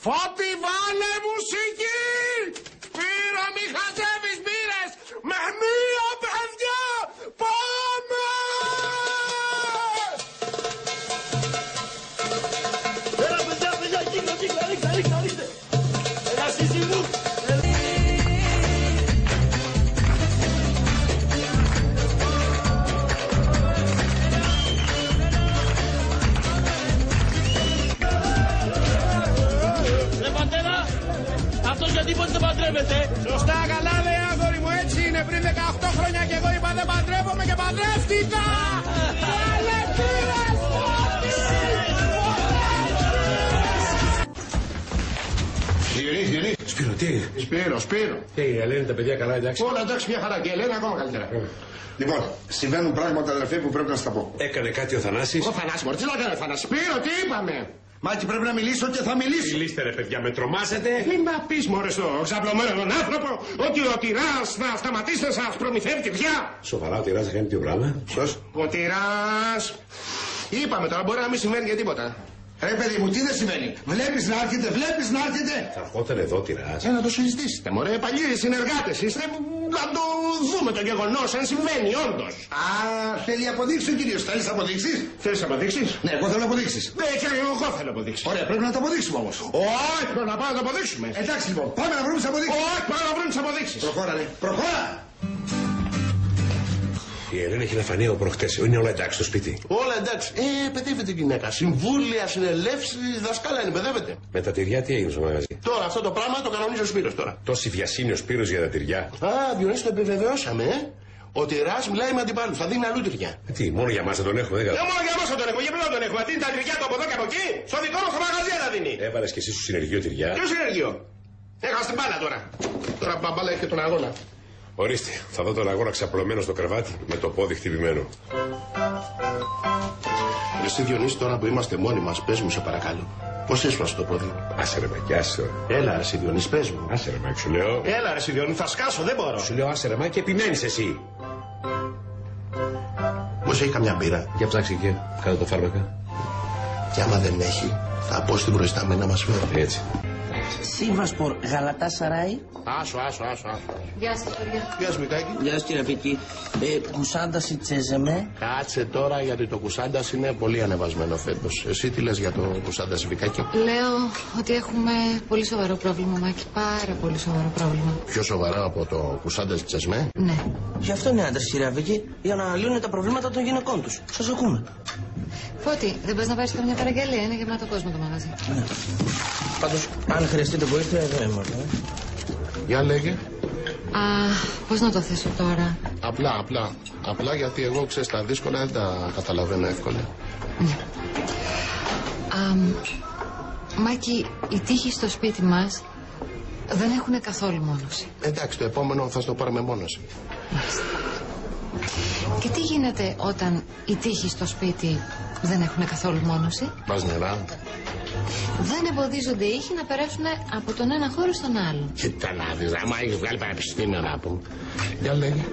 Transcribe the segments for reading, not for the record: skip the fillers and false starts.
Φώτη, βάλε μουσική! Σπύρο, μη χαζεύεις μπύρες! Με μία, παιδιά! Πάμε! Έλα, παιδιά, ρίξτε! Έλα, σύζυ μου! Αυτός γιατί πότε δεν παντρεύεται. Σωστά, καλά λέει, αγόρι μου, έτσι είναι. Πριν 18 χρόνια και εγώ είπα δεν παντρεύομαι και παντρεύτηκα. Βάλε πύρες, Γιονί. Σπύρο, τι έγινε? Σπύρο. Τι, η Ελένη, τα παιδιά καλά, εντάξει? Όλα εντάξει, μια χαρά. Και η Ελένη ακόμα καλύτερα. Λοιπόν, συμβαίνουν πράγματα, αδερφέ, που πρέπει να στα πω. Έκανε κάτι ο Θανάσης? Ο Θανάσης, μωρέ, τι να κάνει ο Θανάσης? Σπύρο, τι είπαμε? Μάκη, πρέπει να μιλήσω και θα μιλήσω. Μιλήστε ρε παιδιά, με τρομάσετε. Τι να πεις μωρέ στο ξαπλωμένο τον άνθρωπο ότι ο τυράς θα σταματήσει να σας προμηθεύει τυριά. Σοβαρά, ο τυράς θα κάνει τι πράγμα? Ποιος? Ο τυράς. Είπαμε τώρα, μπορεί να μην συμβαίνει και τίποτα. Ρε παιδί μου, τι δεν συμβαίνει? Βλέπεις να έρχεται, Θα ερχόταν εδώ τυράς. Να το συζητήσετε μωρέ, παλιοί συνεργάτες είστε. Να το δούμε το γεγονός, αν συμβαίνει όντως. Α, θέλει αποδείξεις ο κύριος. Θέλεις αποδείξεις? Θέλεις αποδείξεις? Ναι, εγώ θέλω αποδείξεις. Ναι, και εγώ θέλω αποδείξεις. Ωραία, πρέπει να το αποδείξουμε όμως. Όχι, πρέπει να πάμε να το αποδείξουμε. Εντάξει λοιπόν, πάμε να βρούμε τις αποδείξεις. Όχι, πάμε να βρούμε τις αποδείξεις. Προχώρα, ρε. Προχώρα! Η Ελένη έχει να φανεί από προχτές. Είναι όλα εντάξει στο σπίτι? Όλα εντάξει. Παιδεύεται η γυναίκα. Συμβούλια, συνελεύσεις, δασκάλα είναι, παιδεύεται. Με τα τυριά τι έγινε στο μαγαζί? Τώρα αυτό το πράγμα το κανονίζει ο Σπύρος τώρα. Τόση βιασύνη ο Σπύρος για τα τυριά. Α, Διονύση, το επιβεβαιώσαμε, Ο τυράς μιλάει με αντιπάλους. Θα δίνει αλλού τυριά. Τι, μόνο για μας δεν τον έχουμε, δεν μόνο για μας θα τον έχουμε. Για ποιον τον έχουμε. Θα δίνει τα τυριά του από εδώ και από εκεί. Στο δικό μας το μαγαζί θα δίνει. Έβαλες και εσύ στο συνεργείο τυριά? Ποιο συνεργείο? Έχασε την μπάλα τώρα. Τώρα μπάλα έχει και τον αγώνα. Ορίστε, θα δω τον αγώνα ξαπλωμένο στο κρεβάτι με το πόδι χτυπημένο. Εσύ Διονύση, τώρα που είμαστε μόνοι μας, πες μου σε παρακαλώ. Πώς έσπασε το πόδι? Άσε ρε Μάκη, άσε. Έλα ρε εσύ Διονύση, πες μου. Άσε ρε Μάκη, σου λέω. Έλα ρε εσύ Διονύση, θα σκάσω, δεν μπορώ. Σου λέω άσε ρε Μάκη, επιμένεις εσύ. Πώς έχει καμιά μπύρα? Για ψάξει και κάτω το φάρμακα. Και άμα δεν έχει, θα πω στην προϊστάμενη να μας φέρει. Έτσι. Σίβασπορ, Γαλατάσαράι. Άσο. Γεια σας, παιδιά. Γεια σου Μικάκη. Γεια σας κύριε Πίκη. Κουσάνταση τσέζεμε. Κάτσε τώρα γιατί το κουσάντας είναι πολύ ανεβασμένο φέτος. Εσύ τι λες για το κουσάντας Μικάκη? Λέω ότι έχουμε πολύ σοβαρό πρόβλημα, Μάκη. Πάρα πολύ σοβαρό πρόβλημα. Πιο σοβαρό από το κουσάντας τσεσμέ? Ναι. Γι' αυτό είναι άντρες κύριε Βίκη, για να λύνουν τα προβλήματα των γυναικών τους. Σας ακούμε. Φώτη, δεν πας να πάρεις καμιά παραγγελία, είναι γεμάτο κόσμο το μαγαζί. Ναι. Πάντως, αν χρειαστείτε βοήθεια, εδώ είμαστε. Για λέγε. Πώς να το θέσω τώρα? Απλά γιατί εγώ ξέρεις τα δύσκολα δεν τα καταλαβαίνω εύκολα. Ναι. Μάκη, οι τοίχοι στο σπίτι μας δεν έχουν καθόλου μόνωση. Εντάξει, το επόμενο θα στο πάρουμε μόνος. Μάλιστα. Και τι γίνεται όταν οι τοίχοι στο σπίτι δεν έχουν καθόλου μόνωση? Πας νερά. Δεν εμποδίζονται οι ήχοι να περάσουν από τον ένα χώρο στον άλλο. Κοίτα να δεις, άμα έχεις βγάλει πανεπιστήμιο να πούμε. Για λέγε.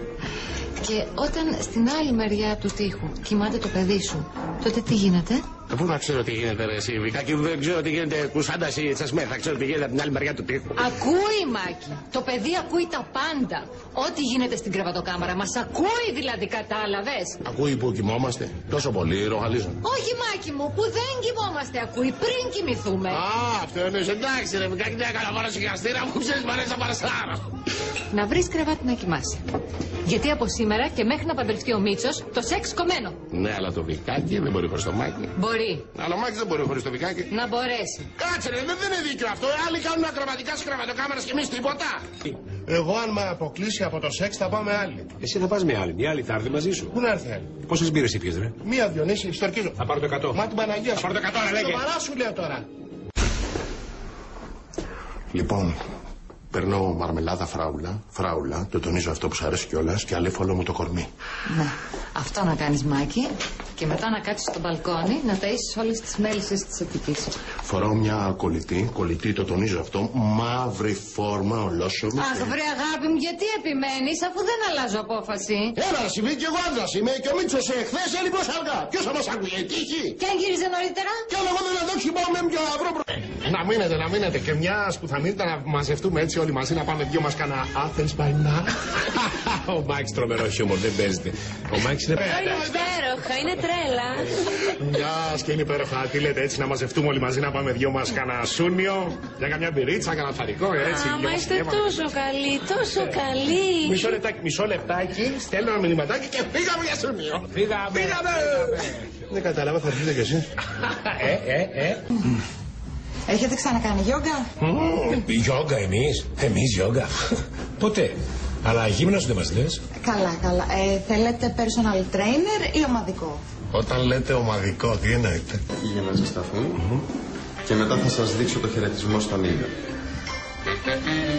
Και όταν στην άλλη μεριά του τοίχου κοιμάται το παιδί σου, τότε τι γίνεται? Πού να ξέρω τι γίνεται ρε εσύ Βικάκη, δεν ξέρω τι γίνεται κουσάντας ή τσασμέ, θα ξέρω τι γίνεται από την άλλη μεριά του τοίχου. Ακούει Μάκη, το παιδί ακούει τα πάντα. Ό,τι γίνεται στην κρεβατοκάμαρα μας ακούει δηλαδή, κατάλαβες? Ακούει που κοιμόμαστε, τόσο πολύ ροχαλίζουν. Όχι Μάκη μου, που δεν κοιμόμαστε, ακούει πριν κοιμηθούμε. Αυτό εννοείς, εντάξει ρε Βικάκη, δεν έκανα μόνο σιγαστήρα μου, ξέρεις μ' αρέσει να παρασάρω. Να βρεις κρεβάτι να κοιμάσαι. Γιατί από σήμερα και μέχρι να παντρευτεί ο Μίτσος, το σεξ κομμένο. Ναι, αλλά το Βικάκη δεν μπορεί χωρίς το Μάκη. Μπορεί. Αλλά ο Μάκης δεν μπορεί χωρίς το Βικάκη. Να μπορέσει. Κάτσε ρε, δεν είναι δίκιο αυτό. Άλλοι κάνουν ακροβατικά στις κρεβατοκάμαρες και εμείς τίποτα. Εγώ αν με αποκλείσει από το σεξ θα πάω με άλλη. Εσύ θα πας με άλλη, μια άλλη θα έρθει μαζί σου. Πού να έρθει άλλη? Πόσες μπύρες ήπιες ρε? Μία Διονύση, στορκίζω. Θα πάρω το 100. Μα την Παναγία σου. Θα πάρω το 100 ρε λέγε. Σοβαρά σου λέω τώρα. Λοιπόν, παίρνω μαρμελάδα φράουλα, το τονίζω αυτό που σου αρέσει κιόλας και αλέφολο μου το κορμί. Ναι, αυτό να κάνεις Μάκη και μετά να κάτσεις στο μπαλκόνι να ταΐσεις όλες τις μέλισσες της Αττικής. Φοράω μια κολλητή, το τονίζω αυτό, μαύρη φόρμα, ολόσωμη. Αχ βρε αγάπη μου, γιατί επιμένεις αφού δεν αλλάζω απόφαση? Έλα Σιβή, κι εγώ άντρας είμαι και ο Μίτσος εχθές έλειπος αργά. Ποιος θα μας ακούγε, τύχη? Και αν γύριζε νωρίτερα? Κι αν εγώ δεν εδώ χυπάω με μια αυρό. Να μείνετε. Και μια που θα μείνετε να μαζευτούμε έτσι όλοι μαζί να πάμε δυο μας κάνα Athens by night. Ο Μάκης τρομερό χιούμορ, δεν παίζεται. Ο Μάκης είναι... Είναι υπέροχα, είναι τρέλα. Μιας και είναι υπέροχα. Τι λέτε έτσι να μαζευτούμε όλοι μαζί να πάμε δυο μας κάνα σούνιο. Για καμιά μπυρίτσα, κάνα θαρικό έτσι. Μα είστε τόσο καλοί, τόσο καλοί. Μισό λεπτάκι, στέλνω ένα μηνυματάκι και φύγαμε για σούνιο. Φύγαμε. Δεν κατάλαβα, θα έρθετε κι εσείς. Έχετε ξανακάνει γιόγκα? Γιόγκα εμείς γιόγκα. Ποτέ. Αλλά γύμναστο δεν μας λες. Καλά. Θέλετε personal trainer ή ομαδικό? Όταν λέτε ομαδικό, τι εννοείτε? Για να ζεσταθούν και μετά θα σας δείξω το χαιρετισμό στον ήλιο.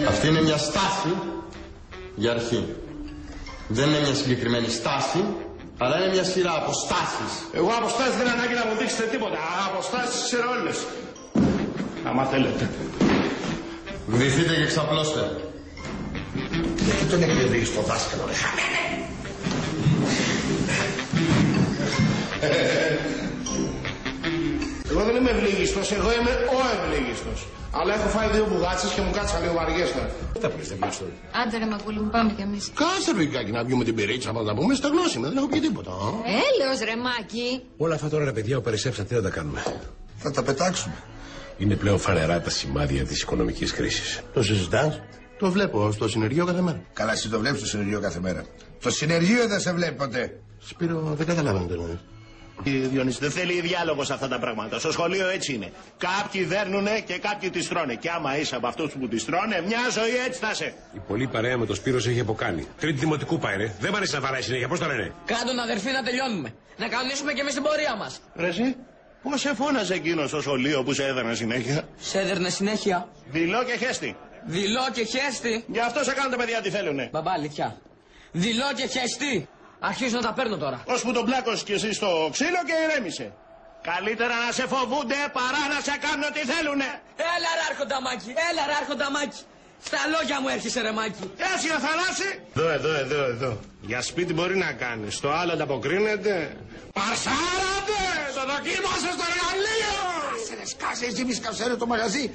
Αυτή είναι μια στάση για αρχή. Δεν είναι μια συγκεκριμένη στάση, αλλά είναι μια σειρά αποστάσεις. Εγώ αποστάσεις δεν ανάγκη να μου δείξετε τίποτα. Αποστάσεις ξέρω όλες. Άμα θέλετε. Βυθείτε και ξαπλώστε. Γιατί τον εκπαιδεύεις στο δάσκαλο, ρε χαμένε. Εγώ δεν είμαι ευλίγιστος, εγώ είμαι ο ευλίγιστος. Αλλά έχω φάει 2 μπουγάτσες και μου κάτσα λίγο βαριές τώρα. Τα πουλες δεν πας τώρα. Άντε ρε Μαγούλη μου, πάμε κι εμείς. Κάτσε ρε Βικάκι να πιούμε την πυρίτσα, να τα πούμε στεγνώσιμη, δεν έχω πει τίποτα. Έλεος ρε Μάκη. Όλα αυτά τώρα ρε παιδιά, ο Περισσέψαν τι θα τα κάνουμε. Θα τα πετάξουμε. Είναι πλέον φανερά τα σημάδια της οικονομικής κρίσης. Το συζητάς? Το βλέπω στο συνεργείο κάθε μέρα. Καλά, εσύ το βλέπεις στο συνεργείο κάθε μέρα. Το συνεργείο δεν σε βλέπει ποτέ. Σπύρο, δεν καταλαβαίνω τι εννοείς. Διονύση, δεν θέλει διάλογο σε αυτά τα πράγματα. Στο σχολείο έτσι είναι. Κάποιοι δέρνουνε και κάποιοι τις τρώνε. Και άμα είσαι από αυτούς που τις τρώνε, μια ζωή έτσι θα είσαι. Η πολλή παρέα με το Σπύρο σε έχει αποκάνει. Τρίτη δημοτικού πάει ρε. Δεν μ' αρέσει να βαράει συνέχεια, πώς το λένε. Κάντον αδερφοί να τελειώνουμε. Να κανονίσουμε και εμείς την πορεία μας. Ρε εσύ, πώς σε φώναζε εκείνο στο σχολείο που σε έδερνε συνέχεια? Σε έδερνε συνέχεια. Δηλώ και χέστη. Δηλώ και χέστη. Γι' αυτό σε κάνουν τα παιδιά τι θέλουνε. Μπαμπά, αλήθεια. Δηλώ και χέστη. Αρχίζω να τα παίρνω τώρα. Ώσπου τον πλάκωσες κι εσύ στο ξύλο και ηρέμησε. Καλύτερα να σε φοβούνται παρά να σε κάνουν ό,τι θέλουνε. Έλα ρε άρχοντα Μάκη, έλα ρε άρχοντα Μάκη. Στα λόγια μου έρχεσαι ρε Μάκη. Έτσι να θαλάσσει. Εδώ. Για σπίτι μπορεί να κάνει. Στο άλλο ανταποκρίνεται. Παρσάρατε! Το δοκίμασε στο εργαλείο! Άσε ρε σκάσε, εσύ μη σκαψέρε το μαγαζί.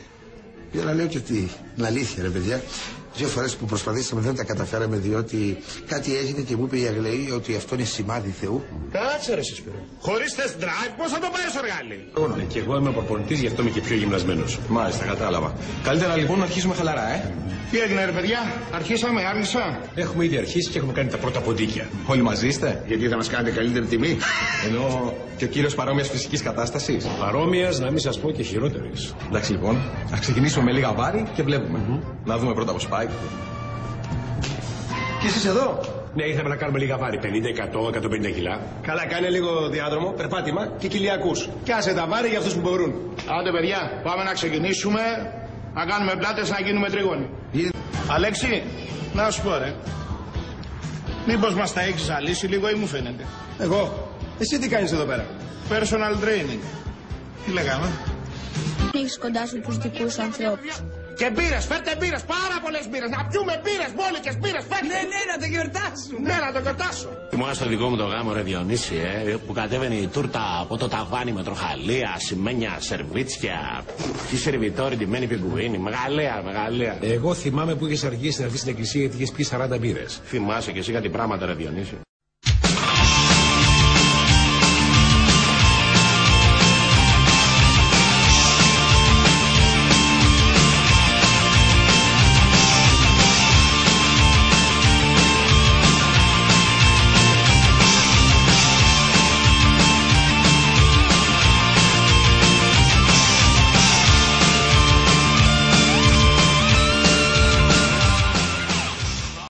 Για να λέω και την αλήθεια ρε παιδιά. 2 φορές που προσπαθήσαμε δεν τα καταφέραμε διότι κάτι έγινε και μου είπε η Αγλαή ότι αυτό είναι σημάδι Θεού. Κάτσε ρε Σπύρο. Χωρίς test drive πώς θα το πάρεις στο εργαλείο? Και εγώ είμαι προπονητής, γι' αυτό είμαι και πιο γυμνασμένος. Μάλιστα, κατάλαβα. Καλύτερα λοιπόν να αρχίσουμε χαλαρά, Τι έγινε ρε παιδιά, αρχίσαμε, άρνησα. Έχουμε ήδη αρχίσει και έχουμε κάνει τα πρώτα ποντίκια. Όλοι μαζί είστε? Γιατί θα μας κάνετε καλύτερη τιμή. Ενώ και ο κύριος παρόμοιας φυσικής κατάστασης. Παρόμοιας, να μην σας πω και χειρότερης. Εντάξει λοιπόν, ας ξεκινήσουμε με λίγα βάρη και βλέπουμε. Να δούμε πρώτα πώς πάει. Και εσείς εδώ. Ναι, ήρθαμε να κάνουμε λίγα βάρη, 50, 100, 150 κιλά. Καλά, κάνε λίγο διάδρομο, περπάτημα και κοιλιακούς. Και άσε τα βάρη για αυτούς που μπορούν. Άντε παιδιά, πάμε να ξεκινήσουμε. Να κάνουμε πλάτες να γίνουμε τρίγωνοι. Αλέξη, να σου πω ρε. Μήπως μας τα έχεις ζαλίσει λίγο ή μου φαίνεται? Εγώ. Εσύ τι κάνεις εδώ πέρα? Personal training. Τι λέγαμε? Έχεις κοντά σου τους δικούς ανθρώπους. Και μπύρες, φέρτε μπύρες, πάρα πολλές μπύρες. Να πιούμε μπύρες, μπόλικες μπύρες, φέρτε. Ναι, να το γιορτάσουμε. Ναι, να το γιορτάσω. Θυμάσαι στο δικό μου το γάμο ρε Διονύση, που κατέβαινε η τούρτα από το ταβάνι με τροχαλία, σημαίνια, σερβίτσια, και σερβιτόρι, ντυμένη πιγκουίνι. Μεγαλεία. Εγώ θυμάμαι που είχες αργήσει να έρθεις στην εκκλησία γιατί είχες πει 40 μπύρες. Θυμάσαι και εσύ κάτι πράγματα ρε Διονύση.